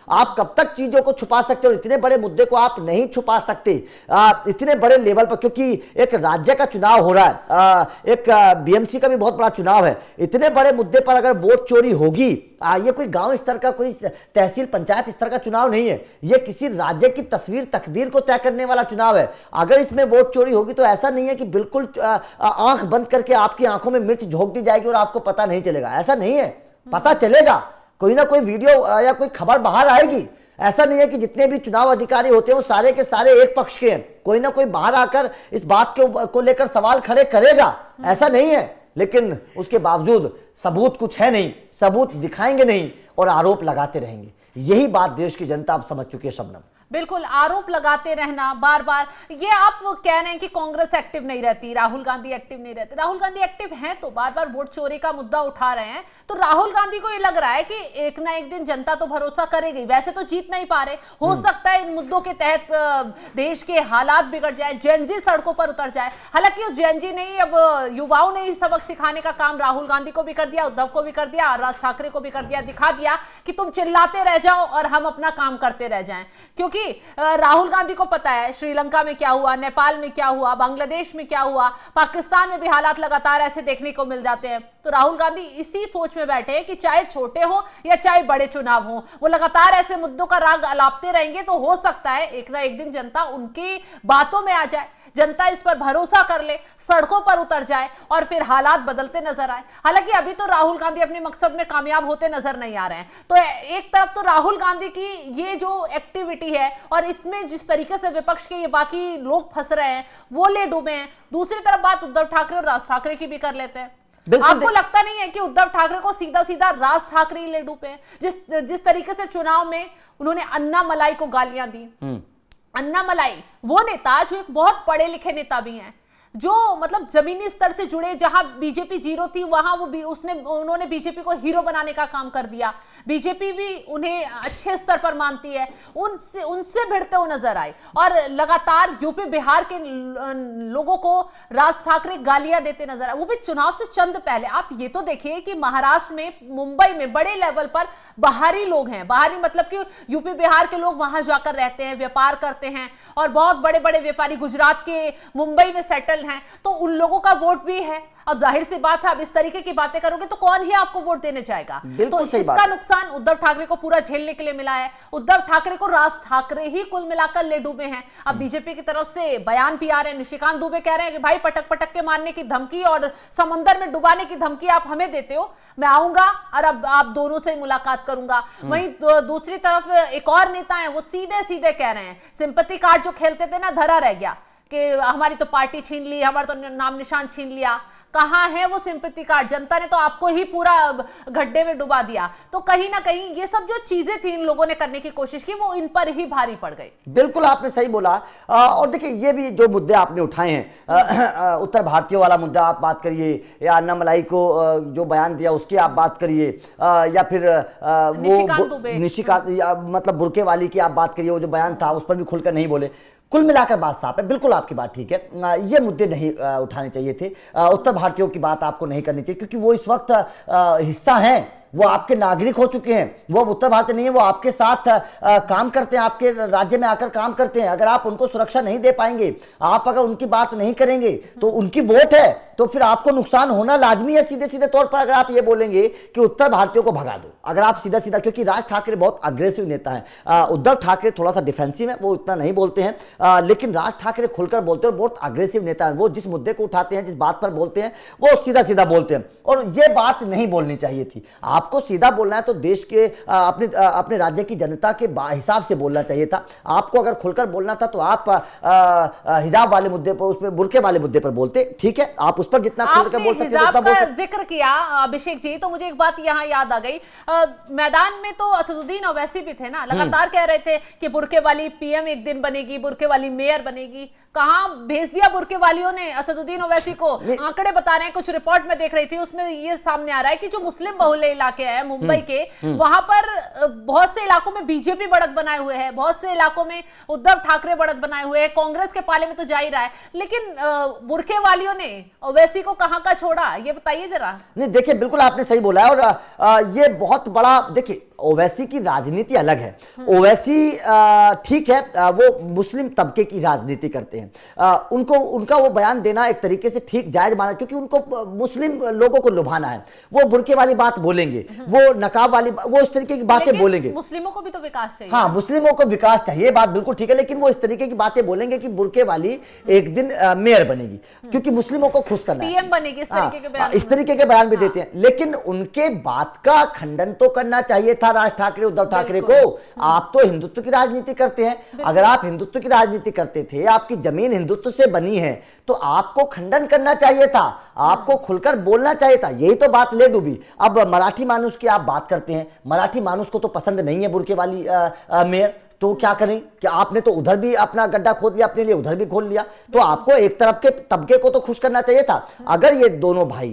आप कब तक चीजों को छुपा सकते हो? इतने बड़े मुद्दे को आप नहीं छुपा सकते इतने बड़े लेवल पर, क्योंकि एक राज्य का चुनाव हो रहा है, एक बीएमसी का भी बहुत बड़ा चुनाव है। इतने बड़े मुद्दे पर अगर वोट चोरी होगी, ये कोई गांव स्तर का, कोई तहसील पंचायत स्तर का चुनाव नहीं है, ये किसी राज्य की तस्वीर तकदीर को तय करने वाला चुनाव है। अगर इसमें वोट चोरी होगी तो ऐसा नहीं है कि बिल्कुल आंख बंद करके आपकी आंखों में मिर्च झोंक दी जाएगी और आपको पता नहीं चलेगा, ऐसा नहीं है। पता चलेगा, कोई ना कोई वीडियो या कोई खबर बाहर आएगी। ऐसा नहीं है कि जितने भी चुनाव अधिकारी होते हैं वो सारे के सारे एक पक्ष के हैं, कोई ना कोई बाहर आकर इस बात को लेकर सवाल खड़े करेगा, ऐसा नहीं है। लेकिन उसके बावजूद सबूत कुछ है नहीं, सबूत दिखाएंगे नहीं और आरोप लगाते रहेंगे। यही बात देश की जनता अब समझ चुकी है शबनम। बिल्कुल, आरोप लगाते रहना बार बार। ये आप कह रहे हैं कि कांग्रेस एक्टिव नहीं रहती, राहुल गांधी एक्टिव नहीं रहते। राहुल गांधी एक्टिव हैं तो बार बार वोट चोरी का मुद्दा उठा रहे हैं, तो राहुल गांधी को ये लग रहा है कि एक ना एक दिन जनता तो भरोसा करेगी। वैसे तो जीत नहीं पा रहे, हो सकता है इन मुद्दों के तहत देश के हालात बिगड़ जाए, जेएनजी सड़कों पर उतर जाए। हालांकि उस जेएनजी ने ही, अब युवाओं ने ही सबक सिखाने का काम राहुल गांधी को भी कर दिया, उद्धव को भी कर दिया और राज ठाकरे को भी कर दिया। दिखा दिया कि तुम चिल्लाते रह जाओ और हम अपना काम करते रह जाएं। क्योंकि राहुल गांधी को पता है श्रीलंका में क्या हुआ, नेपाल में क्या हुआ, बांग्लादेश में क्या हुआ, पाकिस्तान में भी हालात लगातार ऐसे देखने को मिल जाते हैं। तो राहुल गांधी इसी सोच में बैठे हैं कि चाहे छोटे हो या चाहे बड़े चुनाव हो, वो लगातार ऐसे मुद्दों का राग अलापते रहेंगे तो हो सकता है एक ना एक दिन जनता उनकी बातों में आ जाए, जनता इस पर भरोसा कर ले, सड़कों पर उतर जाए और फिर हालात बदलते नजर आए। हालांकि अभी तो राहुल गांधी अपने मकसद में कामयाब होते नजर नहीं आ रहे हैं। तो एक तरफ तो राहुल गांधी की ये जो एक्टिविटी है और इसमें जिस तरीके से विपक्ष के ये बाकी लोग फंस रहे हैं, वो ले डूबे हैं। दूसरी तरफ बात उद्धव ठाकरे और राज ठाकरे की भी कर लेते हैं। आपको लगता नहीं है कि उद्धव ठाकरे को सीधा सीधा राज ठाकरे ही ले डूबे हैं? जिस तरीके से चुनाव में उन्होंने अन्ना मलाई को गालियां दी, अन्ना मलाई वो नेता जो एक बहुत पढ़े लिखे नेता भी हैं, जो मतलब जमीनी स्तर से जुड़े, जहां बीजेपी जीरो थी वहां उन्होंने बीजेपी को हीरो बनाने का काम कर दिया। बीजेपी भी उन्हें अच्छे स्तर पर मानती है, उनसे भिड़ते हुए नजर आए और लगातार यूपी बिहार के लोगों को राज ठाकरे गालियां देते नजर आए, वो भी चुनाव से चंद पहले। आप ये तो देखिए कि महाराष्ट्र में, मुंबई में बड़े लेवल पर बाहरी लोग हैं, बाहरी मतलब कि यूपी बिहार के लोग वहां जाकर रहते हैं, व्यापार करते हैं और बहुत बड़े बड़े व्यापारी गुजरात के, मुंबई में सेटल हैं, तो उन लोगों का वोट भी है। अब जाहिर सी बात है, अब इस तरीके की बातें करोगे तो कौन ही आपको वोट देने जाएगा। तो इसका नुकसान उद्धव ठाकरे को पूरा झेलने के लिए मिला है। उद्धव ठाकरे को राज ठाकरे ही कुल मिलाकर ले डूबे हैं। अब बीजेपी की तरफ से बयान भी आ रहे हैं, निशिकांत दुबे कह रहे हैं कि भाई पटक पटक के मारने की धमकी और समंदर में डुबाने की धमकी आप हमें देते हो, मैं आऊंगा और अब आप दोनों से मुलाकात करूंगा। वहीं दूसरी तरफ एक और नेता है, वो सीधे सीधे कह रहे हैं, सिंपैथी कार्ड जो खेलते थे ना, धरा रह गया कि हमारी तो पार्टी छीन ली, हमारा तो नाम निशान छीन लिया। कहां है वो सिंपैथी कार्ड? जनता ने तो आपको ही पूरा गड्ढे में डुबा दिया। तो कहीं ना कहीं ये सब जो चीजें थी इन लोगों ने करने की कोशिश की, वो इन पर ही भारी पड़ गई। बिल्कुल आपने सही बोला। और देखिए ये भी जो मुद्दे आपने उठाए हैं, उत्तर भारतीय वाला मुद्दा आप बात करिए, या अन्ना मलाई को जो बयान दिया उसकी आप बात करिए, या फिर निशिकांत मतलब बुर्के वाली की आप बात करिए, वो जो बयान था उस पर भी खुलकर नहीं बोले। कुल मिलाकर बात साफ है, बिल्कुल आपकी बात ठीक है। ये मुद्दे नहीं उठाने चाहिए थे, उत्तर भारतीयों की बात आपको नहीं करनी चाहिए, क्योंकि वो इस वक्त हिस्सा हैं, वो आपके नागरिक हो चुके हैं, वो अब उत्तर भारतीय नहीं है, वो आपके साथ काम करते हैं, आपके राज्य में आकर काम करते हैं। अगर आप उनको सुरक्षा नहीं दे पाएंगे, आप अगर उनकी बात नहीं करेंगे, तो उनकी वोट है, तो फिर आपको नुकसान होना लाजमी है। सीधे सीधे तौर पर अगर आप ये बोलेंगे कि उत्तर भारतीयों को भगा दो, अगर आप सीधा सीधा, क्योंकि राज ठाकरे बहुत अग्रेसिव नेता हैं, उद्धव ठाकरे थोड़ा सा डिफेंसिव है, वो इतना नहीं बोलते हैं, लेकिन राज ठाकरे खुलकर बोलते हैं और बहुत अग्रेसिव नेता है। वो जिस मुद्दे को उठाते हैं, जिस बात पर बोलते हैं, वो सीधा सीधा बोलते हैं, और ये बात नहीं बोलनी चाहिए थी। आपको सीधा बोलना है तो देश के अपने राज्य की जनता के हिसाब से बोलना चाहिए था। आपको अगर खुलकर बोलना था तो आप हिजाब वाले मुद्दे पर, उस पर बुर्के वाले मुद्दे पर बोलते, ठीक है, आप उस पर जितना खुलकर बोल सकते हिजाब का जिक्र किया अभिषेक जी, तो मुझे एक बात यहाँ याद आ गई। मैदान में तो असदुद्दीन ओवैसी भी थे ना, लगातार कह रहे थे कि बुर्के वाली पीएम एक दिन बनेगी, बुर्के वाली मेयर बनेगी। कहां भेज दिया बुर्के वालियों ने असदुद्दीन ओवैसी को? आंकड़े बता रहे हैं, कुछ रिपोर्ट में देख रही थी, उसमें ये सामने आ रहा है कि जो मुस्लिम बहुल्य इलाके हैं मुंबई के, वहां पर बहुत से इलाकों में बीजेपी बढ़त बनाए हुए है, बहुत से इलाकों में उद्धव ठाकरे बढ़त बनाए हुए हैं, कांग्रेस के पाले में तो जा ही रहा है, लेकिन बुर्के वालियों ने ओवैसी को कहां का छोड़ा, ये बताइए जरा। नहीं देखिए, बिल्कुल आपने सही बोला है, और ये बहुत बड़ा, देखिए ओवैसी की राजनीति अलग है। ओवैसी ठीक है, वो मुस्लिम तबके की राजनीति करते हैं, उनको उनका वो बयान देना एक तरीके से ठीक जायज माना, क्योंकि उनको मुस्लिम लोगों को लुभाना है। वो बुर्के वाली बात बोलेंगे, वो नकाब वाली, वो इस तरीके की बातें बोलेंगे। मुस्लिमों को भी तो विकास चाहिए। हाँ, मुस्लिमों को विकास चाहिए, बात बिल्कुल ठीक है, लेकिन वो इस तरीके की बातें बोलेंगे कि बुर्के वाली एक दिन मेयर बनेगी, क्योंकि मुस्लिमों को खुश करना है, पीएम बनेगी, इस तरीके के बयान, इस तरीके के बयान भी देते हैं। लेकिन उनके बात का खंडन तो करना चाहिए था राज ठाकरे, उद्धव ठाकरे को। आप तो हिंदुत्व की राजनीति करते हैं, अगर आप हिंदुत्व की राजनीति करते थे, आपकी जमीन हिंदुत्व से बनी है, तो आपको खंडन करना चाहिए था, आपको खुलकर बोलना चाहिए था। यही तो बात ले डूबी। अब मराठी मानुष की आप बात करते हैं, मराठी मानुष को तो पसंद नहीं है बुर्के वाली मेयर, तो क्या करें कि आपने तो उधर भी अपना गड्ढा खोद लिया अपने लिए, उधर भी खोल लिया, तो आपको एक तरफ के तबके को तो खुश करना चाहिए था। अगर ये दोनों भाई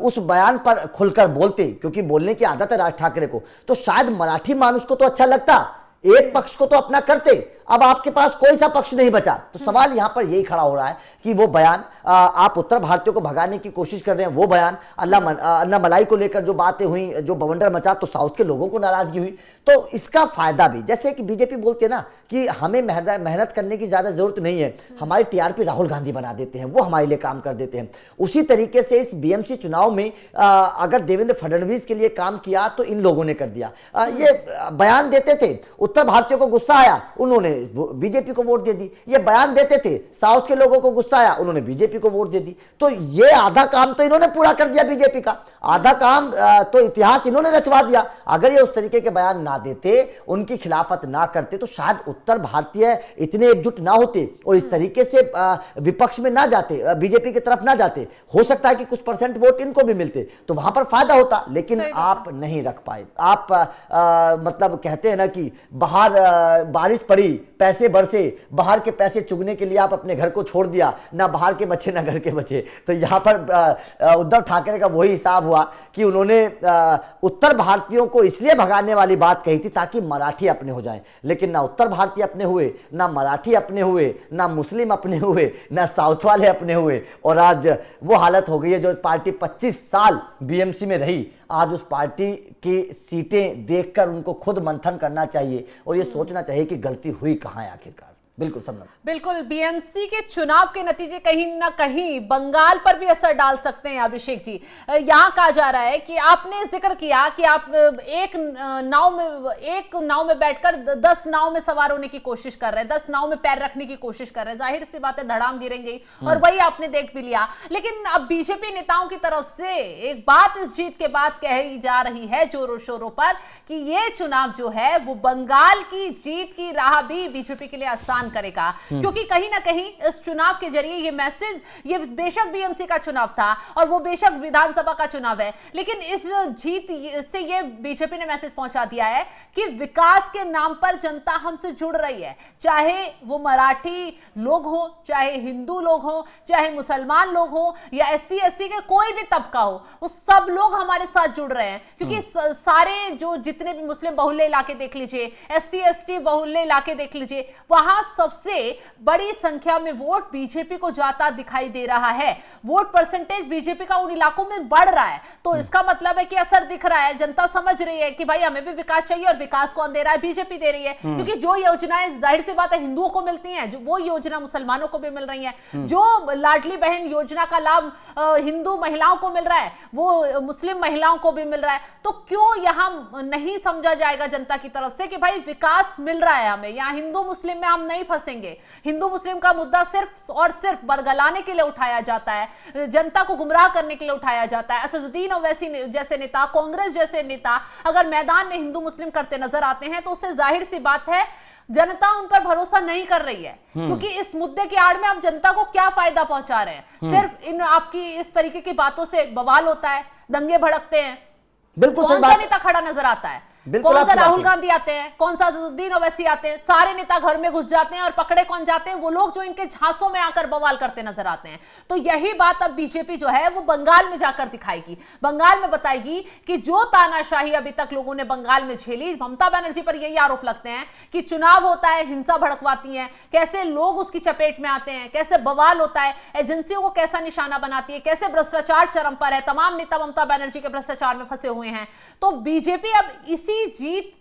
उस बयान पर खुलकर बोलते, क्योंकि बोलने की आदत है राज ठाकरे को, तो शायद मराठी मानुष को तो अच्छा लगता, एक पक्ष को तो अपना करते। अब आपके पास कोई सा पक्ष नहीं बचा, तो सवाल यहां पर यही खड़ा हो रहा है कि वो बयान आप उत्तर भारतीयों को भगाने की कोशिश कर रहे हैं, वो बयान अन्ना मलाई को लेकर जो बातें हुई, जो बवंडर मचा, तो साउथ के लोगों को नाराजगी हुई। तो इसका फायदा भी, जैसे कि बीजेपी बोलते हैं ना कि हमें मेहनत करने की ज्यादा जरूरत नहीं है, हमारी टीआरपी राहुल गांधी बना देते हैं, वो हमारे लिए काम कर देते हैं। उसी तरीके से इस बीएमसी चुनाव में अगर देवेंद्र फडणवीस के लिए काम किया तो इन लोगों ने कर दिया। ये बयान देते थे, उत्तर भारतीयों को गुस्सा आया, उन्होंने बीजेपी को वोट दे दी। ये बयान देते थे, साउथ के लोगों को गुस्सा आया, उन्होंने बीजेपी को वोट दे दी। तो ये आधा काम तो इन्होंने पूरा कर दिया बीजेपी का, आधा काम तो इतिहास इन्होंने रचवा दिया। अगर ये उस तरीके के बयान ना देते, उनकी खिलाफत ना करते, तो शायद उत्तर भारतीय इतने एकजुट ना होते और इस तरीके से विपक्ष में ना जाते, बीजेपी की तरफ ना जाते। हो सकता है कि कुछ परसेंट वोट इनको भी मिलते, तो वहां पर फायदा होता, लेकिन आप नहीं रख पाए। आप मतलब कहते हैं ना कि बाहर बारिश पड़ी, पैसे बरसे, बाहर के पैसे चुगने के लिए आप अपने घर को छोड़ दिया, ना बाहर के बचे ना घर के बचे। तो यहां पर उद्धव ठाकरे का वही हिसाब हुआ कि उन्होंने उत्तर भारतीयों को इसलिए भगाने वाली बात कही थी ताकि मराठी अपने हो जाएं, लेकिन ना उत्तर भारतीय अपने हुए, ना मराठी अपने हुए, ना मुस्लिम अपने हुए, ना साउथ वाले अपने हुए। और आज वो हालत हो गई है, जो पार्टी 25 साल बीएमसी में रही, आज उस पार्टी की सीटें देखकर उनको खुद मंथन करना चाहिए और ये सोचना चाहिए कि गलती हुई कहां है आखिरकार। बिल्कुल सबनम, बिल्कुल। बीएमसी के चुनाव के नतीजे कहीं ना कहीं बंगाल पर भी असर डाल सकते हैं। अभिषेक जी, यहां कहा जा रहा है कि आपने जिक्र किया कि आप एक नाव में बैठकर 10 नाव में सवार होने की कोशिश कर रहे हैं, 10 नाव में पैर रखने की कोशिश कर रहे हैं। जाहिर सी बात है धड़ाम गिरेंगे, और वही आपने देख भी लिया। लेकिन अब बीजेपी नेताओं की तरफ से एक बात इस जीत के बाद कही जा रही है जोरों शोरों पर कि ये चुनाव जो है वो बंगाल की जीत की राह भी बीजेपी के लिए आसान करेगा, क्योंकि कहीं ना कहीं इस चुनाव के जरिए ये मैसेज, ये बेशक बीएमसी का चुनाव था और वो बेशक विधानसभा का चुनाव है, लेकिन इस जीत से ये बीजेपी ने मैसेज पहुंचा दिया है कि विकास के नाम पर जनता हमसे जुड़ रही है। चाहे वो मराठी लोग हो, चाहे हिंदू लोग हो, चाहे मुसलमान लोग हो, या एससी एसटी के कोई भी तबका हो, वो सब लोग हमारे साथ जुड़ रहे हैं। क्योंकि सारे जो जितने भी मुस्लिम बहुल्य इलाके देख लीजिए, एससी एसटी बहुल्य इलाके देख लीजिए, वहां सबसे बड़ी संख्या में वोट बीजेपी को जाता दिखाई दे रहा है। वोट परसेंटेज बीजेपी का उन इलाकों में बढ़ रहा है, तो इसका मतलब है कि असर दिख रहा है। जनता समझ रही है कि भाई हमें भी विकास चाहिए, और विकास कौन दे रहा है? बीजेपी दे रही है। क्योंकि जो योजनाएं जाहिर सी बात है हिंदुओं को मिलती हैं, जो वो योजना मुसलमानों को भी मिल रही है। जो लाडली बहन योजना का लाभ हिंदू महिलाओं को मिल रहा है, वो मुस्लिम महिलाओं को भी मिल रहा है। तो क्यों यहां नहीं समझा जाएगा जनता की तरफ से कि भाई विकास मिल रहा है हमें, यहां हिंदू मुस्लिम में हम नहीं फंसेंगे। हिंदू मुस्लिम का मुद्दा सिर्फ और सिर्फ बरगलाने के लिए उठाया जाता है, जनता को गुमराह करने के लिए उठाया जाता है। असदुद्दीन ओवैसी जैसे नेता, कांग्रेस जैसे नेता अगर मैदान में हिंदू मुस्लिम करते नजर आते हैं, तो उससे जाहिर सी बात है जनता उन पर भरोसा नहीं कर रही है। क्योंकि इस मुद्दे की आड़ में आप जनता को क्या फायदा पहुंचा रहे हैं? सिर्फ इन आपकी इस तरीके की बातों से बवाल होता है, दंगे भड़कते हैं। बिल्कुल कौन सा नेता खड़ा नजर आता है? कौन सा राहुल गांधी आते हैं, कौन सा असदुद्दीन ओवैसी आते हैं? सारे नेता घर में घुस जाते हैं, और पकड़े कौन जाते हैं? वो लोग जो इनके झांसों में आकर बवाल करते नजर आते हैं। तो यही बात अब बीजेपी जो है वो बंगाल में जाकर दिखाएगी, बंगाल में बताएगी कि जो तानाशाही अभी तक लोगों ने बंगाल में झेली, ममता बनर्जी पर यही आरोप लगते हैं कि चुनाव होता है, हिंसा भड़कवाती है, कैसे लोग उसकी चपेट में आते हैं, कैसे बवाल होता है, एजेंसियों को कैसा निशाना बनाती है, कैसे भ्रष्टाचार चरम पर है, तमाम नेता ममता बनर्जी के भ्रष्टाचार में फंसे हुए हैं। तो बीजेपी अब इसी इसी जीत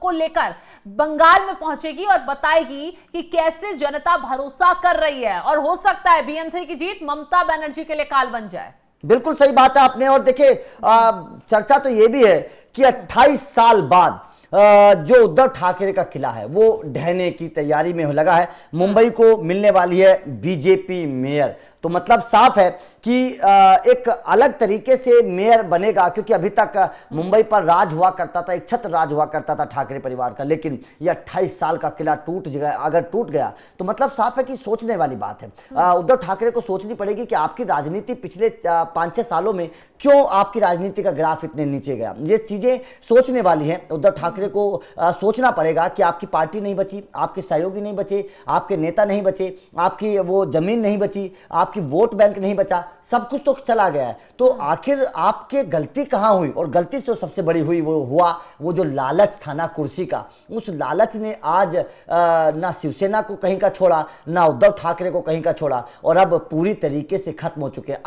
को लेकर बंगाल में पहुंचेगी और बताएगी कि कैसे जनता भरोसा कर रही है, और हो सकता है बीएमसी की जीत ममता बनर्जी के लिए काल बन जाए। बिल्कुल सही बात है आपने। और देखिए चर्चा तो ये भी है कि 28 साल बाद जो उद्धव ठाकरे का किला है वो ढहने की तैयारी में लगा है। मुंबई को मिलने वाली है बीजेपी मेयर, तो मतलब साफ है कि एक अलग तरीके से मेयर बनेगा, क्योंकि अभी तक मुंबई पर राज हुआ करता था, एक छत्र राज हुआ करता था ठाकरे परिवार का, लेकिन ये 28 साल का किला टूट गया। अगर टूट गया तो मतलब साफ है कि सोचने वाली बात है। उद्धव ठाकरे को सोचनी पड़ेगी कि आपकी राजनीति पिछले 5-6 सालों में क्यों आपकी राजनीति का ग्राफ इतने नीचे गया। ये चीजें सोचने वाली हैं। उद्धव ठाकरे को सोचना पड़ेगा कि आपकी पार्टी नहीं बची, आपके सहयोगी नहीं बचे, आपके नेता नहीं बचे, आपकी वो जमीन नहीं बची, आपकी वोट बैंक नहीं बचा, सब कुछ तो चला गया है। तो आखिर आपके गलती कहां हुई? और गलती से सबसे बड़ी हुई वो जो लालच था ना कुर्सी का, उस लालच ने आज ना शिवसेना को कहीं का छोड़ा, ना उद्धव ठाकरे को कहीं का छोड़ा, और अब पूरी तरीके से खत्म हो चुके हैं।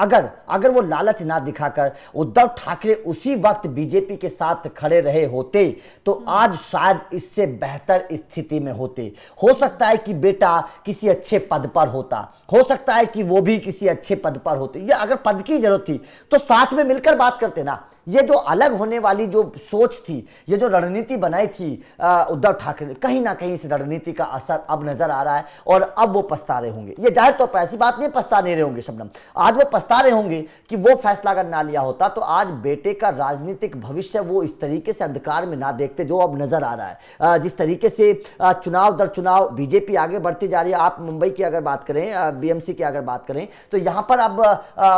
अगर वो लालच ना दिखाकर उद्धव ठाकरे उसी वक्त बीजेपी के साथ खड़े रहे होते तो आज शायद इससे बेहतर स्थिति में होते। हो सकता है कि बेटा किसी अच्छे पद पर होता, हो सकता है कि वो भी किसी अच्छे पद पर होते। ये अगर पद की जरूरत थी तो साथ में मिलकर बात करते ना। ये जो अलग होने वाली जो सोच थी, ये जो रणनीति बनाई थी उद्धव ठाकरे ने, कहीं ना कहीं इस रणनीति का असर अब नजर आ रहा है और अब वो पछता रहे होंगे। ये जाहिर तौर पर ऐसी बात नहीं पछता नहीं रहे होंगे शबनम, आज वो पछता रहे होंगे कि वो फैसला अगर ना लिया होता तो आज बेटे का राजनीतिक भविष्य वो इस तरीके से अंधकार में ना देखते जो अब नजर आ रहा है। जिस तरीके से चुनाव दर चुनाव बीजेपी आगे बढ़ती जा रही है। आप मुंबई की अगर बात करें, बीएमसी की अगर बात करें, तो यहां पर अब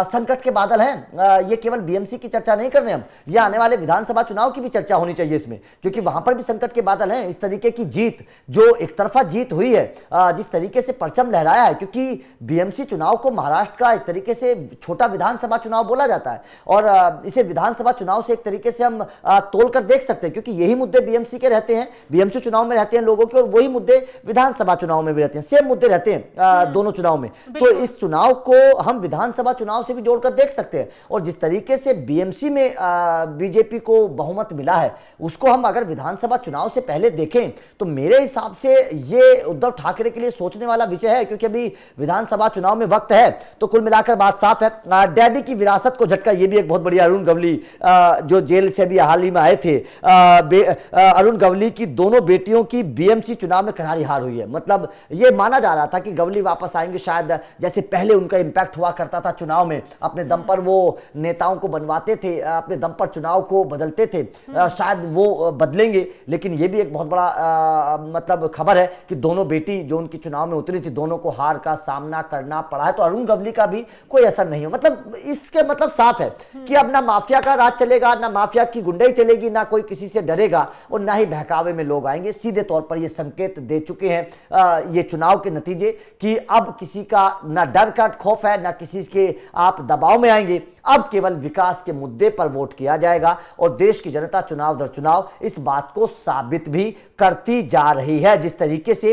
संकट के बादल हैं। ये केवल बीएमसी की चर्चा नहीं कर रहे हैं, ये आने वाले विधानसभा चुनाव की भी चर्चा होनी चाहिए इसमें, क्योंकि वहां पर भी संकट के बादल हैं। इस तरीके की जीत जो एक तरफा जीत हुई है, जिस तरीके से परचम लहराया है, क्योंकि बीएमसी चुनाव को महाराष्ट्र का एक तरीके से छोटा विधानसभा चुनाव बोला जाता है, और इसे विधानसभा चुनाव से एक तरीके से हम तोलकर देख सकते हैं, क्योंकि यही मुद्दे बीएमसी के रहते हैं, बीएमसी चुनाव में रहते हैं लोगों के, और वही मुद्दे विधानसभा चुनाव में भी रहते हैं, सेम मुद्दे रहते हैं दोनों चुनाव में। तो इस चुनाव को हम विधानसभा चुनाव से भी जोड़कर देख सकते हैं। और जिस तरीके से बीएमसी में बीजेपी को बहुमत मिला है, उसको हम अगर विधानसभा चुनाव से पहले देखें तो मेरे हिसाब से ये उद्धव ठाकरे के लिए सोचने वाला विषय है, क्योंकि अभी विधानसभा चुनाव में वक्त है। तो कुल मिलाकर बात साफ है। डैडी की विरासत को झटका, ये भी एक बहुत बढ़िया। अरुण गवली जो जेल से भी हाल ही में आए थे, अरुण गवली की दोनों बेटियों की बीएमसी चुनाव में करारी हार हुई है। मतलब ये माना जा रहा था कि गवली वापस आएंगे, शायद जैसे पहले उनका इंपैक्ट हुआ करता था चुनाव में, अपने दम पर वो नेताओं को बनवाते थे, अपने दम पर चुनाव को बदलते थे, शायद वो बदलेंगे। लेकिन ये भी एक बहुत बड़ा मतलब खबर है कि दोनों बेटी जो उनकी चुनाव में उतरी थी, दोनों को हार का सामना करना पड़ा है। तो अरुण गवली का भी कोई असर नहीं हो, मतलब इसके मतलब साफ है कि अब ना माफिया का राज चलेगा, ना माफिया की गुंडाई चलेगी, ना कोई किसी से डरेगा, और ना ही बहकावे में लोग आएंगे। सीधे तौर पर ये संकेत दे चुके हैं ये चुनाव के नतीजे कि अब किसी का ना डर का खौफ है, ना किसी के आप दबाव में आएंगे। अब केवल विकास के मुद्दे पर वोट किया जाएगा, और देश की जनता चुनाव दर चुनाव इस बात को साबित भी करती जा रही है। जिस तरीके से